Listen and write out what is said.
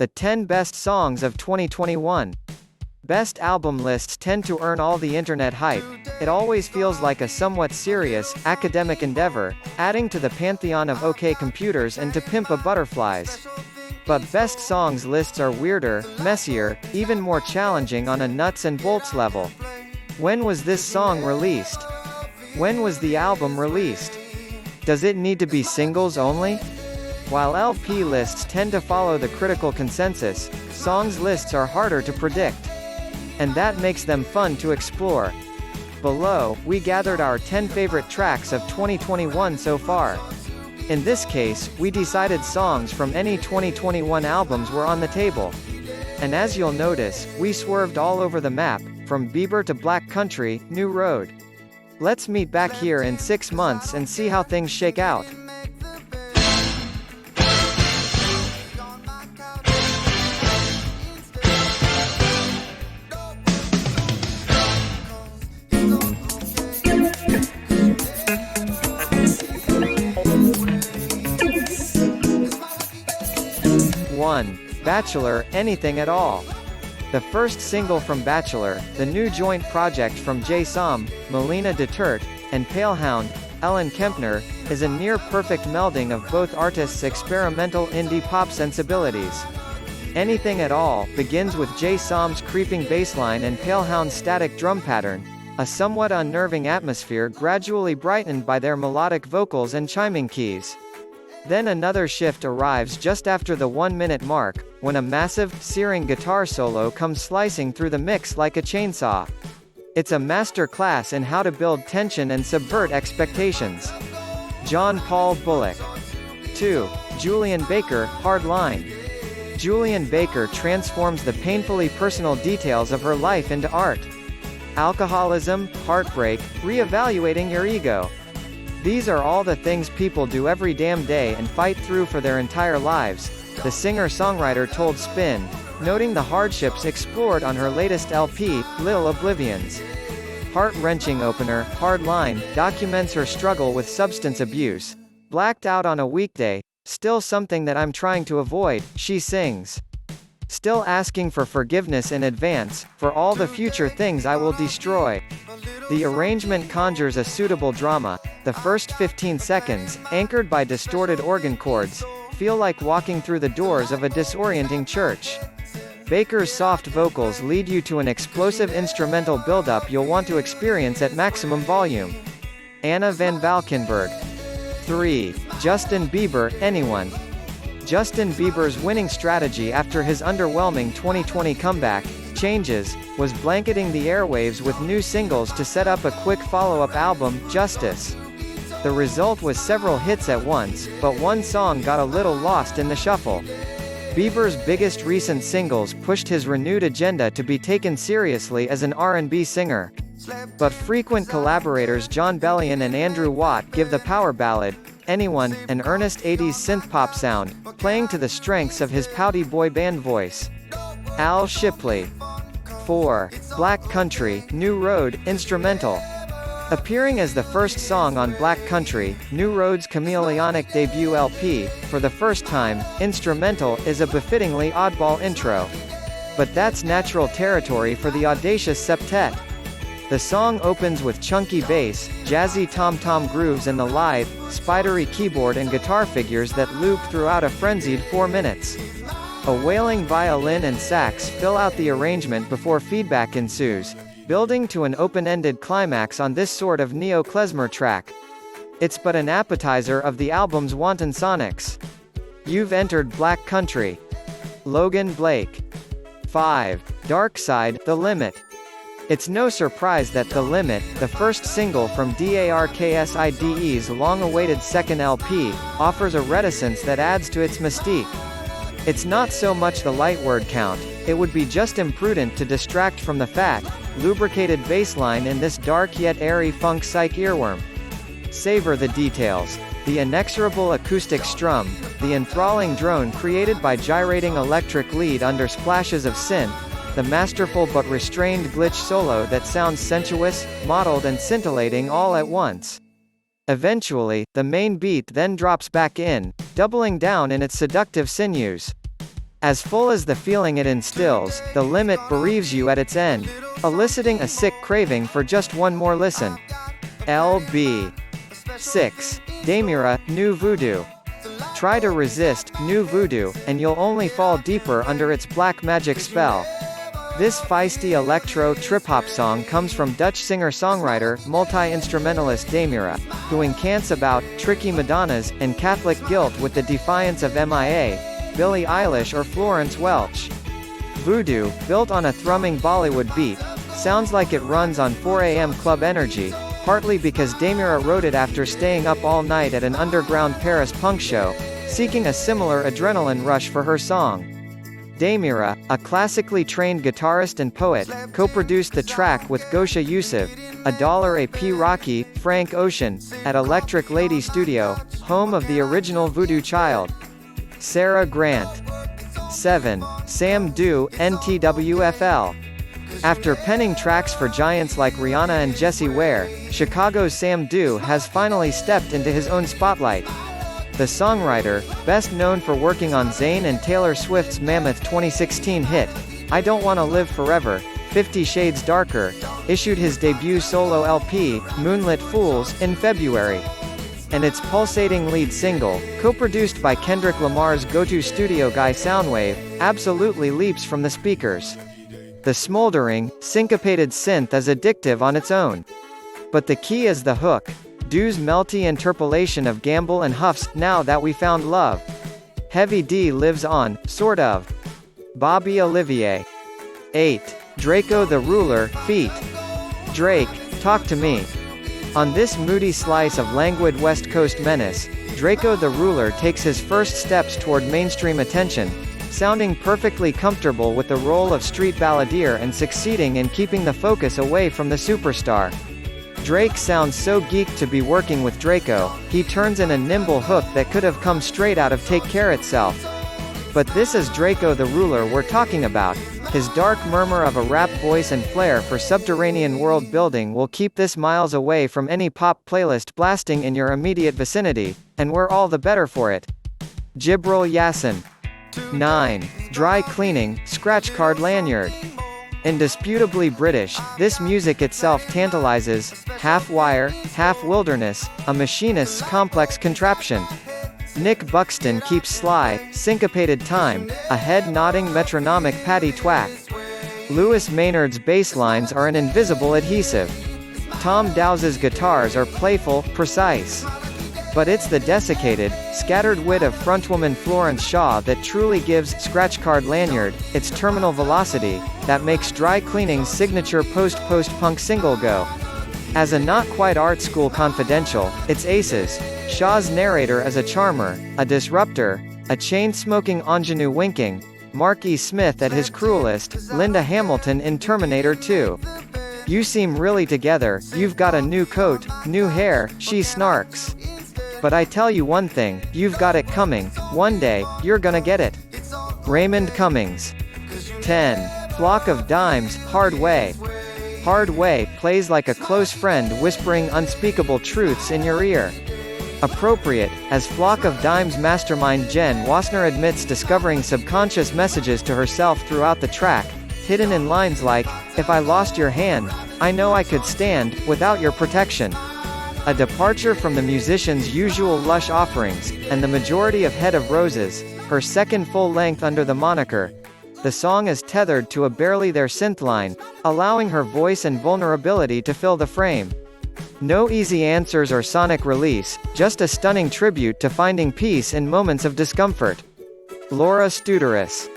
The 10 Best Songs of 2021. Best album lists tend to earn all the internet hype. It always feels like a somewhat serious, academic endeavor, adding to the pantheon of OK computers and To Pimp a Butterflies. But best songs lists are weirder, messier, even more challenging on a nuts and bolts level. When was this song released? When was the album released? Does it need to be singles only? While LP lists tend to follow the critical consensus, songs lists are harder to predict. And that makes them fun to explore. Below, we gathered our 10 favorite tracks of 2021 so far. In this case, we decided songs from any 2021 albums were on the table. And as you'll notice, we swerved all over the map, from Bieber to Black Country, New Road. Let's meet back here in 6 months and see how things shake out. Bachelor, Anything at All. The first single from Bachelor, the new joint project from Jay Som, Melina Duterte, and Palehound, Ellen Kempner, is a near-perfect melding of both artists' experimental indie pop sensibilities. Anything at All begins with Jay Som's creeping bassline and Palehound's static drum pattern, a somewhat unnerving atmosphere gradually brightened by their melodic vocals and chiming keys. Then another shift arrives just after the 1-minute mark, when a massive, searing guitar solo comes slicing through the mix like a chainsaw. It's a master class in how to build tension and subvert expectations. John Paul Bullock. 2. Julian Baker, Hardline. Julian Baker transforms the painfully personal details of her life into art. Alcoholism, heartbreak, re-evaluating your ego. These are all the things people do every damn day and fight through for their entire lives, the singer-songwriter told Spin, noting the hardships explored on her latest LP, Lil Oblivions. Heart-wrenching opener, Hardline, documents her struggle with substance abuse. Blacked out on a weekday, still something that I'm trying to avoid, she sings. Still asking for forgiveness in advance, for all the future things I will destroy. The arrangement conjures a suitable drama. The first 15 seconds, anchored by distorted organ chords, feel like walking through the doors of a disorienting church. Baker's soft vocals lead you to an explosive instrumental build-up you'll want to experience at maximum volume. Anna van Valkenburg. 3. Justin Bieber, Anyone. Justin Bieber's winning strategy after his underwhelming 2020 comeback, Changes, was blanketing the airwaves with new singles to set up a quick follow-up album, Justice. The result was several hits at once, but one song got a little lost in the shuffle. Bieber's biggest recent singles pushed his renewed agenda to be taken seriously as an R&B singer. But frequent collaborators Jon Bellion and Andrew Watt give the power ballad, Anyone, an earnest 80s synth-pop sound, playing to the strengths of his pouty boy band voice. Al Shipley. 4. Black Country, New Road, Instrumental. Appearing as the first song on Black Country, New Road's chameleonic debut LP, for the first time, Instrumental is a befittingly oddball intro. But that's natural territory for the audacious septet. The song opens with chunky bass, jazzy tom-tom grooves and the lithe, spidery keyboard and guitar figures that loop throughout a frenzied 4 minutes. A wailing violin and sax fill out the arrangement before feedback ensues, building to an open-ended climax on this sort of neo-klezmer track. It's but an appetizer of the album's wanton sonics. You've entered Black Country. Logan Blake. 5. Dark Side, The Limit. It's no surprise that The Limit, the first single from DARKSIDE's long-awaited second LP, offers a reticence that adds to its mystique. It's not so much the light word count, it would be just imprudent to distract from the fat, lubricated bassline in this dark yet airy funk psych earworm. Savor the details. The inexorable acoustic strum, the enthralling drone created by gyrating electric lead under splashes of synth, the masterful but restrained glitch solo that sounds sensuous, mottled and scintillating all at once. Eventually, the main beat then drops back in, doubling down in its seductive sinews. As full as the feeling it instills, the limit bereaves you at its end, eliciting a sick craving for just one more listen. LB 6. Damira New Voodoo. Try to resist New Voodoo, and you'll only fall deeper under its black magic spell. This feisty electro trip-hop song comes from Dutch singer-songwriter, multi-instrumentalist Damira, who encants about tricky Madonnas and Catholic guilt with the defiance of MIA, Billie Eilish or Florence Welch. Voodoo, built on a thrumming Bollywood beat, sounds like it runs on 4 a.m. club energy, partly because Damira wrote it after staying up all night at an underground Paris punk show, seeking a similar adrenaline rush for her song. Damira, a classically trained guitarist and poet, co-produced the track with Gosha Yusuf, $1 AP Rocky, Frank Ocean, at Electric Lady Studio, home of the original Voodoo Child. Sarah Grant. 7. Sam Dew, NTWFL. After penning tracks for giants like Rihanna and Jessie Ware, Chicago's Sam Dew has finally stepped into his own spotlight. The songwriter, best known for working on Zayn and Taylor Swift's mammoth 2016 hit, I Don't Wanna Live Forever, 50 Shades Darker, issued his debut solo LP, Moonlit Fools, in February. And its pulsating lead single, co-produced by Kendrick Lamar's go-to studio guy Soundwave, absolutely leaps from the speakers. The smoldering, syncopated synth is addictive on its own. But the key is the hook. Dew's melty interpolation of Gamble and Huff's Now That We Found Love. Heavy D lives on, sort of. Bobby Olivier. 8. Draco the Ruler, feat. Drake, Talk to Me. On this moody slice of languid West Coast menace, Draco the Ruler takes his first steps toward mainstream attention, sounding perfectly comfortable with the role of street balladeer and succeeding in keeping the focus away from the superstar. Drake sounds so geeked to be working with Draco, he turns in a nimble hook that could have come straight out of Take Care itself. But this is Draco the Ruler we're talking about. His dark murmur of a rap voice and flair for subterranean world building will keep this miles away from any pop playlist blasting in your immediate vicinity, and we're all the better for it. Jibril Yassin. 9. Dry Cleaning, Scratchcard Lanyard. Indisputably British, this music itself tantalizes, half wire, half wilderness, a machinist's complex contraption. Nick Buxton keeps sly, syncopated time, a head-nodding metronomic patty twack. Lewis Maynard's bass lines are an invisible adhesive. Tom Dowse's guitars are playful, precise. But it's the desiccated, scattered wit of frontwoman Florence Shaw that truly gives Scratchcard Lanyard its terminal velocity, that makes Dry Cleaning's signature post-punk single go. As a not-quite art school confidential, it's aces. Shaw's narrator is a charmer, a disruptor, a chain-smoking ingenue winking, Mark E. Smith at his cruelest, Linda Hamilton in Terminator 2. You seem really together, you've got a new coat, new hair, she snarks. But I tell you one thing, you've got it coming, one day, you're gonna get it. Raymond Cummings. 10. Flock of Dimes, Hard Way. Hard Way plays like a close friend whispering unspeakable truths in your ear. Appropriate, as Flock of Dimes mastermind Jen Wassner admits discovering subconscious messages to herself throughout the track, hidden in lines like, "If I lost your hand, I know I could stand, without your protection." A departure from the musician's usual lush offerings, and the majority of Head of Roses, her second full-length under the moniker. The song is tethered to a barely there synth line, allowing her voice and vulnerability to fill the frame. No easy answers or sonic release, just a stunning tribute to finding peace in moments of discomfort. Laura Studeris.